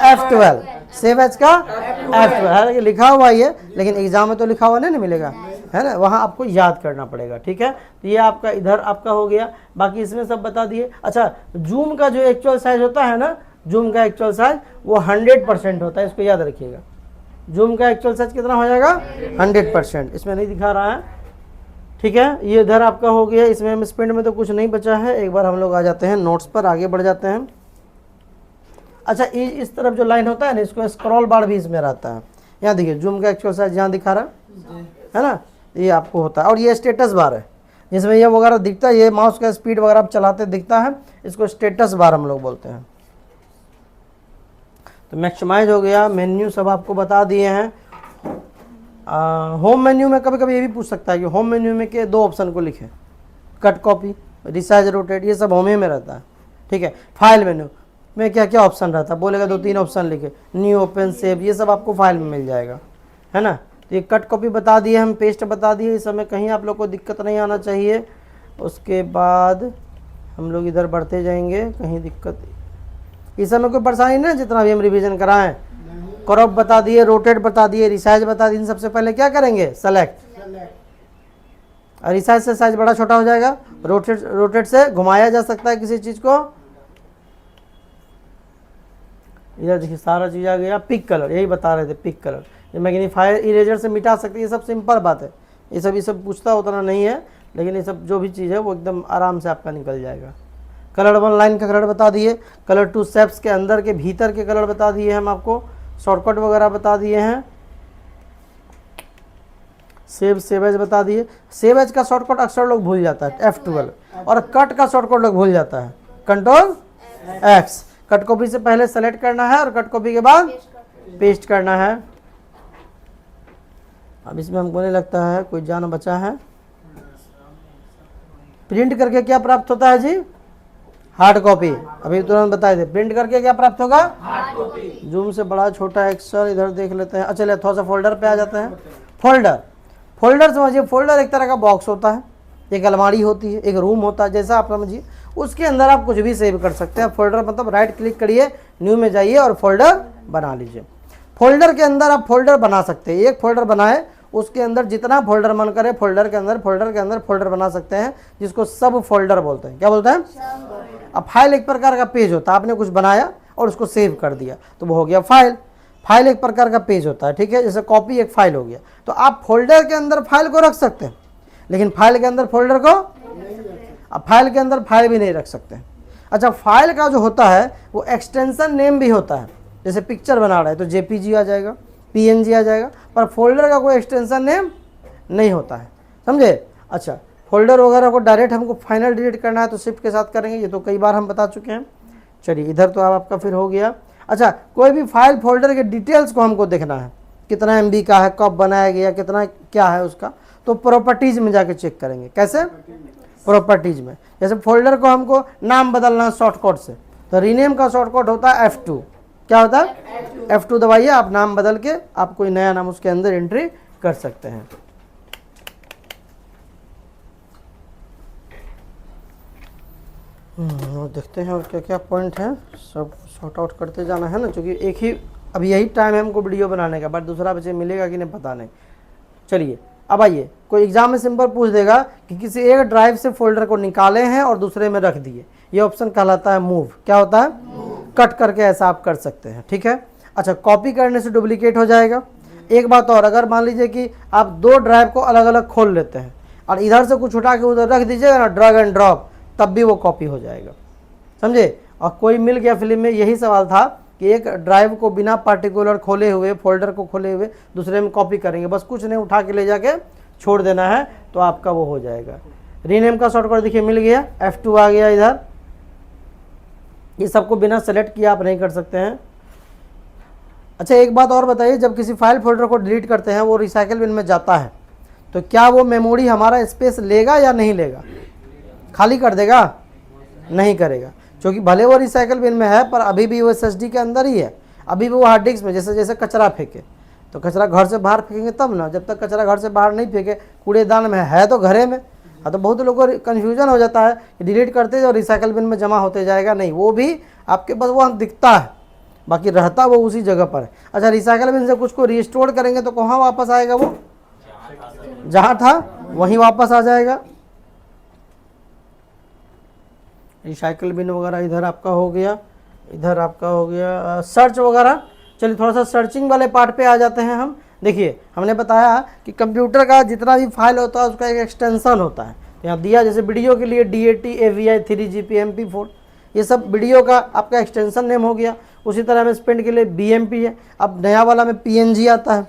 F12, सेव एज का F12 है, लिखा हुआ है ये, लेकिन एग्जाम में तो लिखा हुआ नहीं मिलेगा, है ना, वहाँ आपको याद करना पड़ेगा, ठीक है। तो ये आपका इधर आपका हो गया, बाकी इसमें सब बता दिए। अच्छा, जूम का जो एक्चुअल साइज होता है ना, जूम का एक्चुअल साइज वो 100% होता है, इसको याद रखिएगा। जूम का एक्चुअल साइज कितना हो जाएगा, 100%। इसमें नहीं दिखा रहा है, ठीक है। ये इधर आपका हो गया, इसमें हम स्पेंड में तो कुछ नहीं बचा है। एक बार हम लोग आ जाते हैं नोट्स पर, आगे बढ़ जाते हैं। अच्छा, इस तरफ जो लाइन होता है ना, इसको स्क्रॉल बार भी इसमें रहता है। यहाँ देखिए जूम का एक्चुअल साइज यहाँ दिखा रहा है ना, ये आपको होता है। और ये स्टेटस बार है, जिसमें ये वगैरह दिखता है, ये माउस का स्पीड वगैरह आप चलाते दिखता है, इसको स्टेटस बार हम लोग बोलते हैं। तो मैक्सिमाइज हो गया, मेन्यू सब आपको बता दिए हैं। होम मेन्यू में कभी कभी ये भी पूछ सकता है कि होम मेन्यू में के 2 ऑप्शन को लिखें, कट कॉपी, रिसाइज रोटेट, ये सब होम में रहता है, ठीक है। फाइल मेन्यू में क्या क्या ऑप्शन रहता है, बोलेगा 2-3 ऑप्शन लिखे, न्यू, ओपन, सेव, ये सब आपको फाइल में मिल जाएगा, है ना। तो ये कट कॉपी बता दिए हम, पेस्ट बता दिए, इस समय कहीं आप लोग को दिक्कत नहीं आना चाहिए। उसके बाद हम लोग इधर बढ़ते जाएंगे, कहीं दिक्कत इस समय कोई परेशानी नहीं, जितना भी हम रिवीजन कराएं। क्रॉप बता दिए, रोटेट बता दिए, रिसाइज बता दिए। सबसे पहले क्या करेंगे, सेलेक्ट, और रिसाइज से साइज बड़ा छोटा हो जाएगा। रोटेट से घुमाया जा सकता है किसी चीज़ को। इधर देखिए सारा चीज़ आ गया। पिक कलर, यही बता रहे थे, पिक कलर, ये मैग्नीफायर इरेजर से मिटा सकते हैं, ये सब सिंपल बात है। ये सब पूछता उतना नहीं है, लेकिन ये सब जो भी चीज़ है वो एकदम आराम से आपका निकल जाएगा। कलर 1 लाइन का कलर बता दिए, कलर 2 शेप्स के अंदर के भीतर के कलर बता दिए हम आपको, शॉर्टकट वगैरह बता दिए हैं। सेव एज बता दिए। सेव एज का शॉर्टकट अक्सर लोग भूल जाता है, F12, और कट का शॉर्टकट लोग भूल जाता है, Ctrl X। कट कॉपी से पहले सेलेक्ट करना है और कट कॉपी के बाद पेस्ट करना है। अब इसमें हमको नहीं लगता है कोई जान बचा है। प्रिंट करके क्या प्राप्त होता है जी, हार्ड कॉपी। अभी तुरंत बताए थे, प्रिंट करके क्या प्राप्त होगा, हार्ड कॉपी। जूम से बड़ा छोटा एक्सेल इधर देख लेते हैं। अच्छा, थोड़ा सा फोल्डर पे आ जाते हैं। फोल्डर समझिए, फोल्डर एक तरह का बॉक्स होता है, एक अलमारी होती है, एक रूम होता है, जैसा आप समझिए। उसके अंदर आप कुछ भी सेव कर सकते हैं। फोल्डर मतलब राइट क्लिक करिए, न्यू में जाइए और फोल्डर बना लीजिए। फोल्डर के अंदर आप फोल्डर बना सकते हैं। एक फोल्डर बनाए, उसके अंदर जितना फोल्डर मन करे फोल्डर के अंदर फोल्डर बना सकते हैं, जिसको सब फोल्डर बोलते हैं। क्या बोलते हैं? अब फाइल एक प्रकार का पेज होता है, आपने कुछ बनाया और उसको सेव कर दिया तो वो हो गया फाइल। फाइल एक प्रकार का पेज होता है, ठीक है, जैसे कॉपी एक फाइल हो गया। तो आप फोल्डर के अंदर फाइल को रख सकते हैं, लेकिन फाइल के अंदर फोल्डर को, अब फाइल के अंदर फाइल भी नहीं रख सकते हैं। अच्छा, फाइल का जो होता है वो एक्सटेंशन नेम भी होता है। जैसे पिक्चर बना रहा है तो JPG आ जाएगा, PNG आ जाएगा, पर फोल्डर का कोई एक्सटेंशन नेम नहीं होता है, समझे। अच्छा, फोल्डर वगैरह को डायरेक्ट हमको फाइनल डिलीट करना है तो शिफ्ट के साथ करेंगे, ये तो कई बार हम बता चुके हैं। चलिए, इधर तो आपका फिर हो गया। अच्छा, कोई भी फाइल फोल्डर के डिटेल्स को हमको देखना है, कितना MB का है, कब बनाया गया, कितना क्या है उसका, तो प्रॉपर्टीज में जाके चेक करेंगे। कैसे? प्रॉपर्टीज में। जैसे फोल्डर को हमको नाम बदलना शॉर्टकट से, तो रीनेम का शॉर्टकट होता है F2। क्या होता है? F2 दबाइए, आप नाम बदल के आप कोई नया नाम उसके अंदर एंट्री कर सकते हैं। देखते हैं और क्या क्या पॉइंट है, सब सॉर्ट आउट करते जाना है ना, क्योंकि एक ही अब यही टाइम है हमको वीडियो बनाने का, बट दूसरा बच्चे मिलेगा कि नहीं पता नहीं। चलिए अब आइए, कोई एग्जाम में सिंपल पूछ देगा कि किसी एक ड्राइव से फोल्डर को निकाले हैं और दूसरे में रख दिए, ये ऑप्शन कहलाता है मूव। क्या होता है? कट करके ऐसा आप कर सकते हैं, ठीक है। अच्छा, कॉपी करने से डुप्लीकेट हो जाएगा। एक बात और, अगर मान लीजिए कि आप 2 ड्राइव को अलग अलग खोल लेते हैं और इधर से कुछ उठा के उधर रख दीजिएगा ना, ड्रैग एंड ड्रॉप, तब भी वो कॉपी हो जाएगा, समझे। और कोई मिल गया फिल्म में यही सवाल था कि एक ड्राइव को बिना पार्टिकुलर खोले हुए, फोल्डर को खोले हुए दूसरे में कॉपी करेंगे, बस कुछ नहीं, उठा के ले जाके छोड़ देना है, तो आपका वो हो जाएगा। रीनेम का शॉर्टकट देखिए मिल गया, F2 आ गया इधर। ये सबको बिना सेलेक्ट किया आप नहीं कर सकते हैं। अच्छा, एक बात और बताइए, जब किसी फाइल फोल्डर को डिलीट करते हैं वो रिसाइकल बिन में जाता है, तो क्या वो मेमोरी हमारा स्पेस लेगा या नहीं लेगा? खाली कर देगा? नहीं करेगा, क्योंकि भले वो रिसाइकल बिन में है पर अभी भी वो SSD के अंदर ही है, अभी भी वो हार्ड डिस्क में। जैसे जैसे कचरा फेंके, तो कचरा घर से बाहर फेंकेंगे तब ना, जब तक कचरा घर से बाहर नहीं फेंके, कूड़ेदान में है तो घरे में। हाँ, तो बहुत लोगों को कन्फ्यूजन हो जाता है कि डिलीट करते और रिसाइकल बिन में जमा होते जाएगा, नहीं, वो भी आपके पास वहाँ दिखता है, बाकी रहता वो उसी जगह पर है। अच्छा, रिसाइकल बिन से कुछ को रिस्टोर करेंगे तो कहाँ वापस आएगा? वो जहाँ था वहीं वापस आ जाएगा। रिसाइकल बिन वगैरह इधर आपका हो गया, इधर आपका हो गया सर्च वगैरह। चलिए थोड़ा सा सर्चिंग वाले पार्ट पे आ जाते हैं हम। देखिए, हमने बताया कि कंप्यूटर का जितना भी फाइल होता है उसका एक एक्सटेंशन होता है। यहाँ दिया जैसे वीडियो के लिए DAT, AVI, 3GP, MP4, ये सब वीडियो का आपका एक्सटेंशन नेम हो गया। उसी तरह में स्पेंड के लिए BMP है। अब नया वाला में PNG आता है,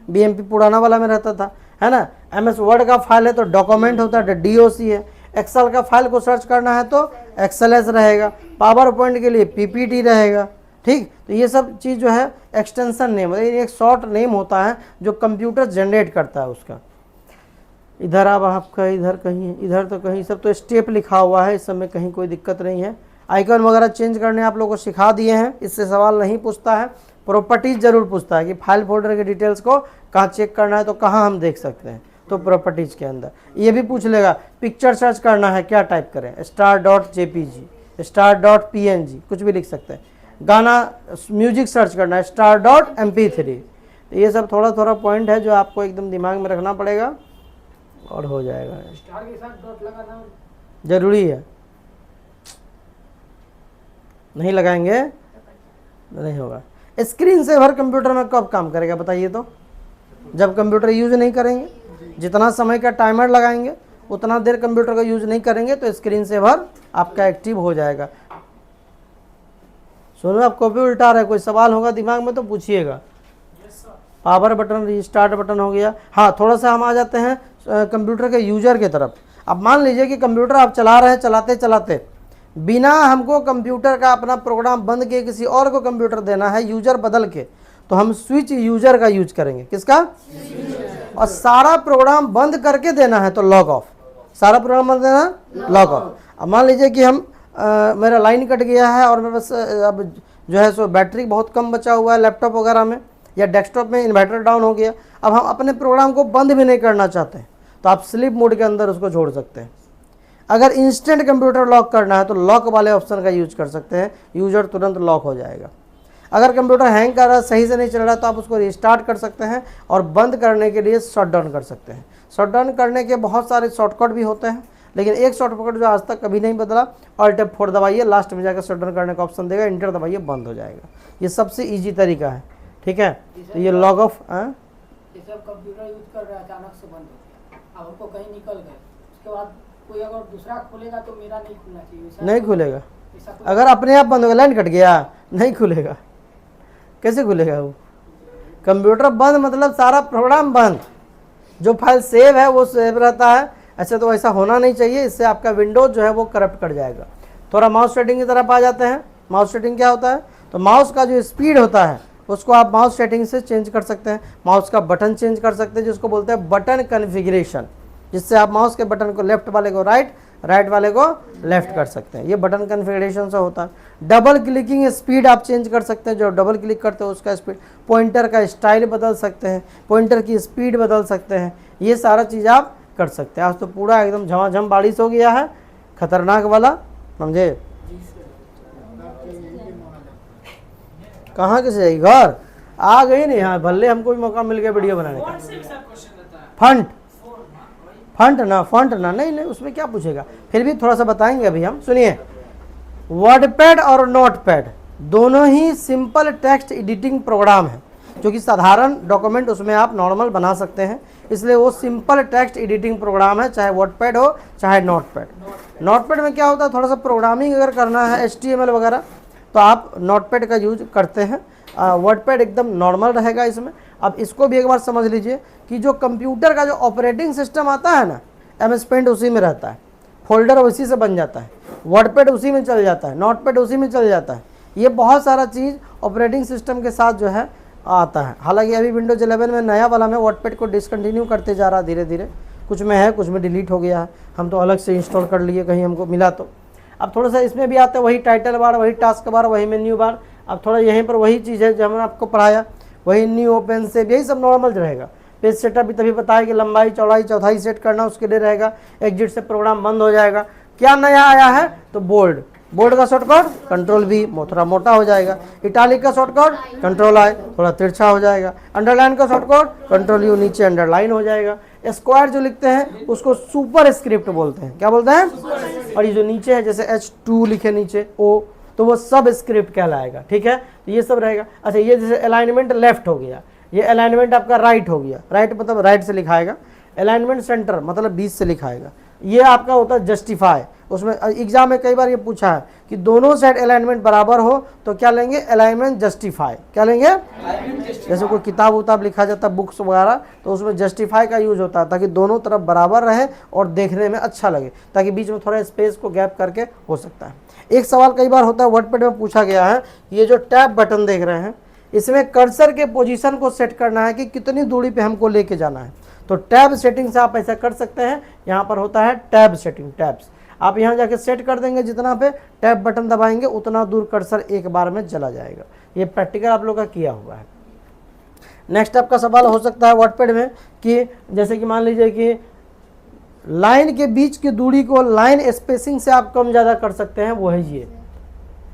BMP पुराना वाला में रहता था, है ना। MS वर्ड का फाइल है तो डॉक्यूमेंट होता है, DOC है। एक्सेल का फाइल को सर्च करना है तो XLS रहेगा। पावर पॉइंट के लिए PPT रहेगा, ठीक। तो ये सब चीज़ जो है एक्सटेंशन नेम, मतलब एक शॉर्ट नेम होता है जो कंप्यूटर जनरेट करता है उसका। इधर अब आपका इधर कहीं है, इधर तो कहीं सब तो स्टेप लिखा हुआ है, इस सब में कहीं कोई दिक्कत नहीं है। आइकन वगैरह चेंज करने आप लोगों को सिखा दिए हैं, इससे सवाल नहीं पूछता है। प्रॉपर्टीज जरूर पूछता है कि फाइल फोल्डर के डिटेल्स को कहाँ चेक करना है, तो कहाँ हम देख सकते हैं, तो प्रॉपर्टीज के अंदर। ये भी पूछ लेगा पिक्चर सर्च करना है, क्या टाइप करें, star.jpg, star.png, कुछ भी लिख सकते हैं। गाना म्यूजिक सर्च करना है, star.mp3। तो ये सब थोड़ा थोड़ा पॉइंट है जो आपको एकदम दिमाग में रखना पड़ेगा और हो जाएगा। स्टार के साथ डॉट लगाना जरूरी है, नहीं लगाएंगे नहीं होगा। स्क्रीन सेवर कंप्यूटर में कब काम करेगा बताइए तो? जब कंप्यूटर यूज नहीं करेंगे, जितना समय का टाइमर लगाएंगे उतना देर कंप्यूटर का यूज नहीं करेंगे तो स्क्रीन सेवर आपका एक्टिव हो जाएगा। सुनो, आप कॉपी उल्टा रहे, कोई सवाल होगा दिमाग में तो पूछिएगा। पावर बटन, रिस्टार्ट बटन हो गया। हाँ, थोड़ा सा हम आ जाते हैं कंप्यूटर के यूजर की तरफ। अब मान लीजिए कि कंप्यूटर आप चला रहे हैं, चलाते चलाते बिना हमको कंप्यूटर का अपना प्रोग्राम बंद किए किसी और को कंप्यूटर देना है, यूजर बदल के, तो हम स्विच यूजर का यूज करेंगे। किसका? और सारा प्रोग्राम बंद करके देना है तो लॉग ऑफ। सारा प्रोग्राम बंद देना, लॉग ऑफ। अब मान लीजिए कि हम मेरा लाइन कट गया है और मैं बस अब जो है सो बैटरी बहुत कम बचा हुआ है लैपटॉप वगैरह में या डेस्कटॉप में, इन्वर्टर डाउन हो गया, अब हम अपने प्रोग्राम को बंद भी नहीं करना चाहते हैं तो आप स्लीप मोड के अंदर उसको छोड़ सकते हैं। अगर इंस्टेंट कंप्यूटर लॉक करना है तो लॉक वाले ऑप्शन का यूज कर सकते हैं, यूजर तुरंत लॉक हो जाएगा। अगर कंप्यूटर हैंग कर रहा है, सही से नहीं चल रहा, तो आप उसको रिस्टार्ट कर सकते हैं और बंद करने के लिए शट डाउन कर सकते हैं। शट डाउन करने के बहुत सारे शॉर्टकट भी होते हैं, लेकिन एक शॉर्टकट जो आज तक कभी नहीं बदला, Alt F4 दबाइए, लास्ट में जाकर शट डाउन करने का ऑप्शन देगा, इंटर दबाइए, बंद हो जाएगा। ये सबसे ईजी तरीका है, ठीक है। तो ये लॉग ऑफ, ये सब कंप्यूटर यूज कर रहा है, अचानक से बंद हो गया, अब हमको कहीं निकल गए, उसके बाद कोई अगर दूसरा खोलेगा तो मेरा नहीं खुलना चाहिए। नहीं खुलेगा। अगर अपने आप बंद हो गया, लाइन कट गया, नहीं खुलेगा। कैसे खुलेगा वो? कंप्यूटर बंद मतलब सारा प्रोग्राम बंद, जो फाइल सेव है वो सेव रहता है। ऐसे तो ऐसा होना नहीं चाहिए, इससे आपका विंडोज जो है वो करप्ट कर जाएगा। थोड़ा माउस सेटिंग की तरफ आ जाते हैं। माउस सेटिंग क्या होता है? तो माउस का जो स्पीड होता है उसको आप माउस सेटिंग से चेंज कर सकते हैं। माउस का बटन चेंज कर सकते हैं, जिसको बोलते हैं बटन कन्फिग्रेशन, जिससे आप माउस के बटन को लेफ्ट वाले को राइट, राइट वाले को लेफ्ट कर सकते हैं। ये बटन कन्फिग्रेशन से होता है। डबल क्लिकिंग स्पीड आप चेंज कर सकते हैं, जो डबल क्लिक करते हैं उसका स्पीड। पॉइंटर का स्टाइल बदल सकते हैं, पॉइंटर की स्पीड बदल सकते हैं, ये सारा चीज़ आप कर सकते हैं। आज तो पूरा एकदम झमाझम बारिश हो गया है, खतरनाक वाला, समझे। कहाँ कैसे जाएगी घर? आ गई नहीं, हाँ भले हमको भी मौका मिल गया वीडियो बनाने का। फंट फंट ना, फंट ना, नहीं नहीं उसमें क्या पूछेगा, फिर भी थोड़ा सा बताएंगे अभी हम। सुनिए, वर्डपैड और नोटपैड दोनों ही सिंपल टेक्स्ट एडिटिंग प्रोग्राम है, जो कि साधारण डॉक्यूमेंट उसमें आप नॉर्मल बना सकते हैं, इसलिए वो सिंपल टेक्स्ट एडिटिंग प्रोग्राम है, चाहे वर्डपैड हो चाहे नोटपैड। नोटपैड में क्या होता है, थोड़ा सा प्रोग्रामिंग अगर करना है HTML वगैरह तो आप नोटपैड का यूज करते हैं। वर्डपैड एकदम नॉर्मल रहेगा इसमें। अब इसको भी एक बार समझ लीजिए कि जो कंप्यूटर का जो ऑपरेटिंग सिस्टम आता है ना, MS पेंट उसी में रहता है, फोल्डर उसी से बन जाता है, वर्डपैड उसी में चल जाता है, नोटपैड उसी में चल जाता है। ये बहुत सारा चीज़ ऑपरेटिंग सिस्टम के साथ जो है आता है। हालांकि अभी विंडोज 11 में नया वाला में वर्डपैड को डिसकंटिन्यू करते जा रहा है धीरे धीरे, कुछ में है कुछ में डिलीट हो गया है, हम तो अलग से इंस्टॉल कर लिए कहीं हमको मिला तो। अब थोड़ा सा इसमें भी आता है वही टाइटल बार, वही टास्क बार, वही मेन्यू बार। अब थोड़ा यहीं पर वही चीज़ है जो हमने आपको पढ़ाया, वही न्यू ओपन सेव, यही सब नॉर्मल रहेगा। पेज सेटअप भी तभी बताया कि लंबाई चौड़ाई चौथाई सेट करना उसके लिए रहेगा, एग्जिट से प्रोग्राम बंद हो जाएगा। क्या नया आया है तो बोल्ड, बोल्ड का शॉर्टकट कंट्रोल V, थोड़ा मोटा हो जाएगा। इटालिक का शॉर्टकट कंट्रोल I, थोड़ा तिरछा हो जाएगा। अंडरलाइन का शॉर्टकट कंट्रोल U, नीचे अंडरलाइन हो जाएगा। स्क्वायर जो लिखते हैं उसको सुपर स्क्रिप्ट बोलते हैं, क्या बोलते हैं। और ये जो नीचे है जैसे H2 लिखे नीचे O, तो वो सब स्क्रिप्ट कहलाएगा, ठीक है। तो ये सब रहेगा। अच्छा, ये जैसे अलाइनमेंट लेफ्ट हो गया, ये अलाइनमेंट आपका राइट हो गया, राइट मतलब राइट से लिखाएगा। अलाइनमेंट सेंटर मतलब बीच से लिखाएगा। ये आपका होता है जस्टिफाई। उसमें एग्जाम में कई बार ये पूछा है कि दोनों साइड अलाइनमेंट बराबर हो तो क्या लेंगे, अलाइनमेंट जस्टिफाई। क्या लेंगे, जैसे कोई किताब उताब लिखा जाता है बुक्स वगैरह, तो उसमें जस्टिफाई का यूज होता है ताकि दोनों तरफ बराबर रहे और देखने में अच्छा लगे, ताकि बीच में थोड़ा स्पेस को गैप करके हो सकता है। एक सवाल कई बार होता है वर्डपैड में पूछा गया है, ये जो टैब बटन देख रहे हैं इसमें कर्सर के पोजीशन को सेट करना है कि कितनी दूरी पे हमको लेके जाना है। तो टैब सेटिंग से आप ऐसा कर सकते हैं। यहाँ पर होता है टैब सेटिंग, टैब्स आप यहाँ जाके सेट कर देंगे, जितना पे टैब बटन दबाएंगे उतना दूर कर्सर एक बार में चला जाएगा। ये प्रैक्टिकल आप लोग का किया हुआ है। नेक्स्ट आपका सवाल हो सकता है वर्डपैड में कि जैसे कि मान लीजिए कि लाइन के बीच की दूरी को लाइन स्पेसिंग से आप कम ज़्यादा कर सकते हैं, वो है ये।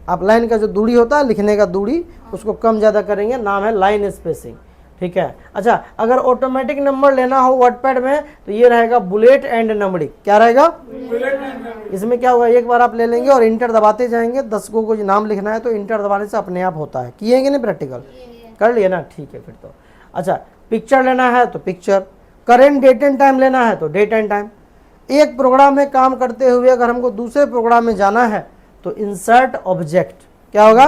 आप लाइन का जो दूरी होता है लिखने का दूरी, उसको कम ज़्यादा करेंगे, नाम है लाइन स्पेसिंग, ठीक है। अच्छा, अगर ऑटोमेटिक नंबर लेना हो वर्डपैड में तो ये रहेगा बुलेट एंड नंबरिंग। क्या रहेगा, इसमें क्या होगा, एक बार आप ले लेंगे और इंटर दबाते जाएंगे। 10 को नाम लिखना है तो इंटर दबाने से अपने आप होता है। किएंगे नहीं प्रैक्टिकल, कर लिए ना, ठीक है फिर तो। अच्छा, पिक्चर लेना है तो picture, current date and time लेना है तो डेट एंड टाइम। एक प्रोग्राम में काम करते हुए अगर हमको दूसरे प्रोग्राम में जाना है तो इंसर्ट ऑब्जेक्ट, क्या होगा।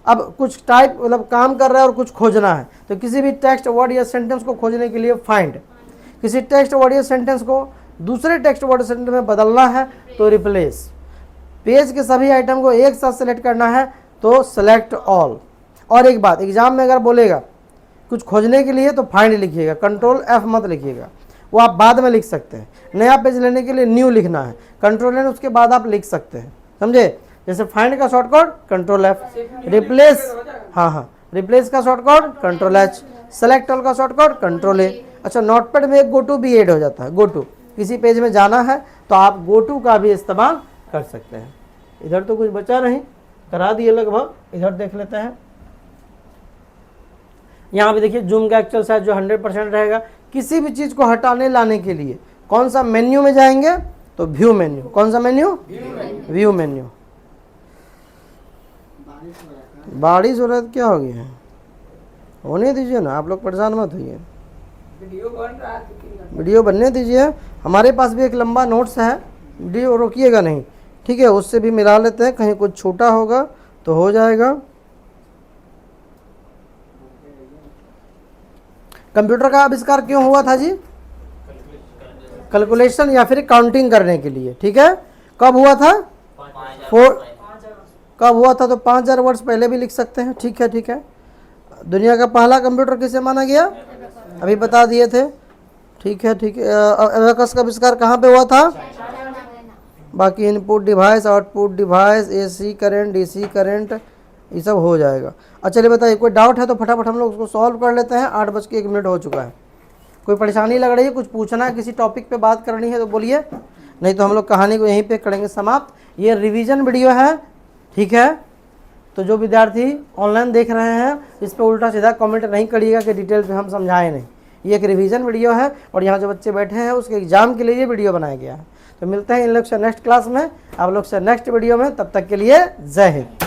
अब कुछ टाइप मतलब काम कर रहा है और कुछ खोजना है तो किसी भी टेक्स्ट वर्ड या सेंटेंस को खोजने के लिए फाइंड, किसी टेक्स्ट वर्ड या सेंटेंस को दूसरे टेक्स्ट वर्ड सेंटेंस में बदलना है तो रिप्लेस, पेज के सभी आइटम को एक साथ सेलेक्ट करना है तो सेलेक्ट ऑल। और एक बात, एग्जाम में अगर बोलेगा कुछ खोजने के लिए तो फाइंड लिखिएगा, कंट्रोल F मत लिखिएगा, वो आप बाद में लिख सकते हैं। नया पेज लेने के लिए न्यू लिखना है, कंट्रोल N उसके बाद आप लिख सकते हैं, समझे। जैसे फाइंड का शॉर्टकट कंट्रोल F, रिप्लेस, हाँ रिप्लेस का shortcut control H, select all का शॉर्टकट कंट्रोल A। अच्छा, नोटपैड में एक गो टू भी ऐड हो जाता है। गो टू, किसी पेज में जाना है तो आप गो टू का भी इस्तेमाल कर सकते हैं। इधर तो कुछ बचा नहीं, करा दिए लगभग, इधर देख लेते हैं। यहाँ भी देखिए जूम का एक्चुअल साइज जो 100% रहेगा। किसी भी चीज़ को हटाने लाने के लिए कौन सा मेन्यू में जाएंगे तो व्यू मेन्यू। कौन सा मेन्यू, व्यू मेन्यू। बारिश हो रहा है, क्या हो गया है, होने दीजिए ना, आप लोग परेशान मत होइए, वीडियो बन रहा है 2-3 घंटे। वीडियो बनने दीजिए। हमारे पास भी एक लंबा नोट्स है, वीडियो रोकिएगा नहीं, ठीक है। उससे भी मिला लेते हैं, कहीं कुछ छोटा होगा तो हो जाएगा। कंप्यूटर का आविष्कार क्यों हुआ था जी, कैलकुलेशन या फिर काउंटिंग करने के लिए, ठीक है। कब हुआ था, कब हुआ था तो 5000 वर्ष पहले भी लिख सकते हैं, ठीक है ठीक है। दुनिया का पहला कंप्यूटर किसे माना गया, अभी बता दिए थे, ठीक है ठीक है। एबेकस का आविष्कार कहाँ पे हुआ था, बाकी input device, output device, AC current, DC current, ये सब हो जाएगा। अच्छा चलिए बताइए, कोई डाउट है तो फटाफट हम लोग उसको सॉल्व कर लेते हैं। 8:01 हो चुका है। कोई परेशानी लग रही है, कुछ पूछना है, किसी टॉपिक पे बात करनी है तो बोलिए, नहीं तो हम लोग कहानी को यहीं पे करेंगे समाप्त। ये रिवीजन वीडियो है, ठीक है। तो जो विद्यार्थी ऑनलाइन देख रहे हैं इस पर उल्टा सीधा कमेंट नहीं करिएगा कि डिटेल पे हम समझाएं नहीं। ये एक रिवीजन वीडियो है और यहाँ जो बच्चे बैठे हैं उसके एग्जाम के लिए ये वीडियो बनाया गया है। तो मिलते हैं इन लोग से नेक्स्ट क्लास में, आप लोग से नेक्स्ट वीडियो में। तब तक के लिए जय हिंद।